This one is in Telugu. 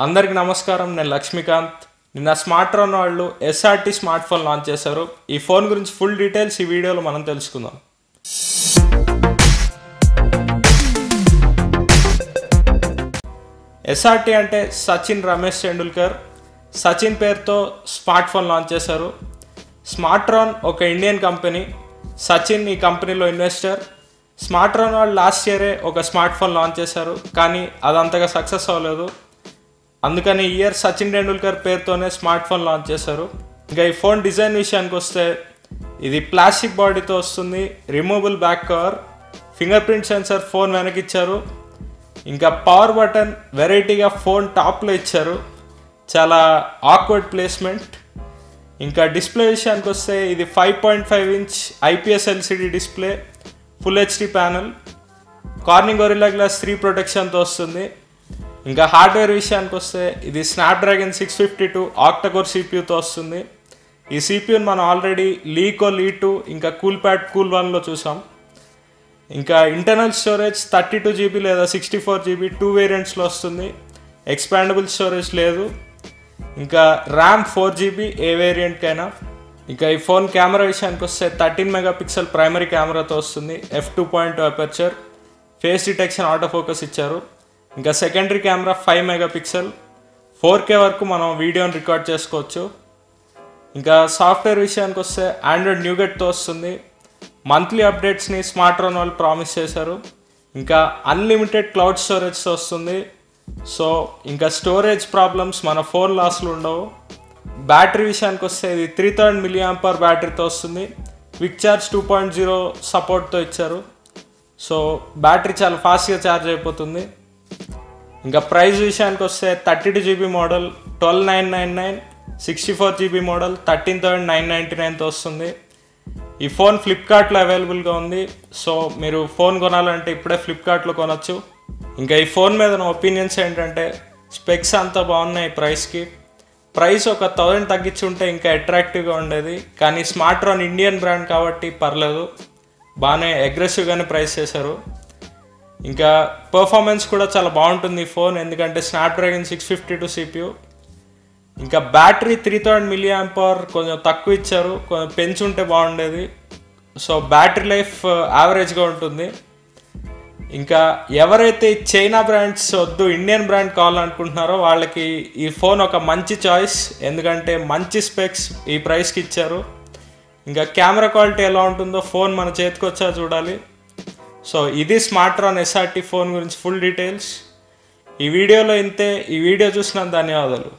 అందరికి నమస్కారం. నేను లక్ష్మీకాంత్. నిన్న స్మార్ట్రాన్ వాళ్ళు SRT స్మార్ట్ ఫోన్ లాంచ్ చేశారు. ఈ ఫోన్ గురించి ఫుల్ డీటెయిల్స్ ఈ వీడియోలో మనం తెలుసుకుందాం. SRT అంటే సచిన్ రమేష్ టెండూల్కర్. సచిన్ పేరుతో స్మార్ట్ ఫోన్ లాంచ్ చేశారు. స్మార్ట్రాన్ ఒక ఇండియన్ కంపెనీ. సచిన్ ఈ కంపెనీలో ఇన్వెస్టర్. స్మార్ట్రాన్ వాళ్ళు లాస్ట్ ఇయరే ఒక స్మార్ట్ ఫోన్ లాంచ్ చేశారు, కానీ అదంతగా సక్సెస్ అవ్వలేదు. అందుకని ఈ ఇయర్ సచిన్ టెండూల్కర్ పేరుతోనే స్మార్ట్ ఫోన్ లాంచ్ చేశారు. ఇంకా ఈ ఫోన్ డిజైన్ విషయానికి వస్తే ఇది ప్లాస్టిక్ బాడీతో వస్తుంది, removable back cover, finger print sensor phone వెనకిచ్చారు. ఇంకా పవర్ బటన్ వెరైటీగా ఫోన్ టాప్లో ఇచ్చారు, చాలా ఆక్వర్డ్ ప్లేస్మెంట్. ఇంకా డిస్ప్లే విషయానికి వస్తే ఇది 5.5 inch IPS LCD display, full HD panel, Corning Gorilla Glass 3 ప్రొటెక్షన్తో వస్తుంది. ఇంకా హార్డ్వేర్ విషయానికి వస్తే ఇది స్నాప్డ్రాగన్ 652 ఆక్టాకోర్ CPUతో వస్తుంది. ఈ CPUని మనం ఆల్రెడీ లీకోల్ E2 ఇంకా కూల్ప్యాడ్ కూల్1లో చూసాం. ఇంకా ఇంటర్నల్ స్టోరేజ్ 32 GB లేదా 64 GB 2 వేరియంట్స్లో వస్తుంది. ఎక్స్పాండబుల్ స్టోరేజ్ లేదు. ఇంకా ర్యామ్ 4 GB ఏ వేరియంట్కైనా. ఇంకా ఈ ఫోన్ కెమెరా విషయానికి వస్తే 13 మెగాపిక్సెల్ ప్రైమరీ కెమెరాతో వస్తుంది, f2.2 aperture, face detection auto focus ఇచ్చారు. ఇంకా సెకండరీ కెమెరా 5 మెగాపిక్సెల్, 4K వరకు మనం వీడియోని రికార్డ్ చేసుకోవచ్చు. ఇంకా సాఫ్ట్వేర్ విషయానికి వస్తే ఆండ్రాయిడ్ న్యూగెట్తో వస్తుంది. మంత్లీ అప్డేట్స్ని స్మార్ట్రాన్ వాళ్ళు ప్రామిస్ చేశారు. ఇంకా అన్లిమిటెడ్ క్లౌడ్ స్టోరేజ్తో వస్తుంది. సో ఇంకా స్టోరేజ్ ప్రాబ్లమ్స్ మన ఫోన్ లాస్లో ఉండవు. బ్యాటరీ విషయానికి వస్తే ఇది 3000 mAh బ్యాటరీతో వస్తుంది. క్విక్ ఛార్జ్ 2.0 సపోర్ట్తో ఇచ్చారు. సో బ్యాటరీ చాలా ఫాస్ట్గా ఛార్జ్ అయిపోతుంది. ఇంకా ప్రైస్ విషయానికి వస్తే 32 GB మోడల్ 12,999, 64 GB మోడల్ 13,999తో వస్తుంది. ఈ ఫోన్ ఫ్లిప్కార్ట్లో అవైలబుల్గా ఉంది. సో మీరు ఫోన్ కొనాలంటే ఇప్పుడే ఫ్లిప్కార్ట్లో కొనవచ్చు. ఇంకా ఈ ఫోన్ మీద నా ఒపీనియన్స్ ఏంటంటే స్పెక్స్ అంతా బాగున్నాయి. ప్రైస్ ఒక 1000 తగ్గించి ఉంటే ఇంకా అట్రాక్టివ్గా ఉండేది, కానీ స్మార్ట్రాన్ ఇండియన్ బ్రాండ్ కాబట్టి పర్లేదు, బాగానే అగ్రెసివ్గానే ప్రైస్ చేశారు. ఇంకా పర్ఫార్మెన్స్ కూడా చాలా బాగుంటుంది ఈ ఫోన్, ఎందుకంటే స్నాప్డ్రాగన్ 652 CPU. ఇంకా బ్యాటరీ 3000 mAh కొంచెం తక్కువ ఇచ్చారు, కొంచెం పెంచుంటే బాగుండేది. సో బ్యాటరీ లైఫ్ యావరేజ్గా ఉంటుంది. ఇంకా ఎవరైతే చైనా బ్రాండ్స్ వద్దు ఇండియన్ బ్రాండ్ కావాలనుకుంటున్నారో వాళ్ళకి ఈ ఫోన్ ఒక మంచి చాయిస్, ఎందుకంటే మంచి స్పెక్స్ ఈ ప్రైస్కి ఇచ్చారు. ఇంకా కెమెరా క్వాలిటీ ఎలా ఉంటుందో ఫోన్ మన చేతికి వచ్చా చూడాలి. సో ఇది స్మార్ట్రాన్ SRT ఫోన్ గురించి ఫుల్ డీటెయిల్స్. ఈ వీడియోలో ఇంతే. ఈ వీడియో చూసినందుకు ధన్యవాదాలు.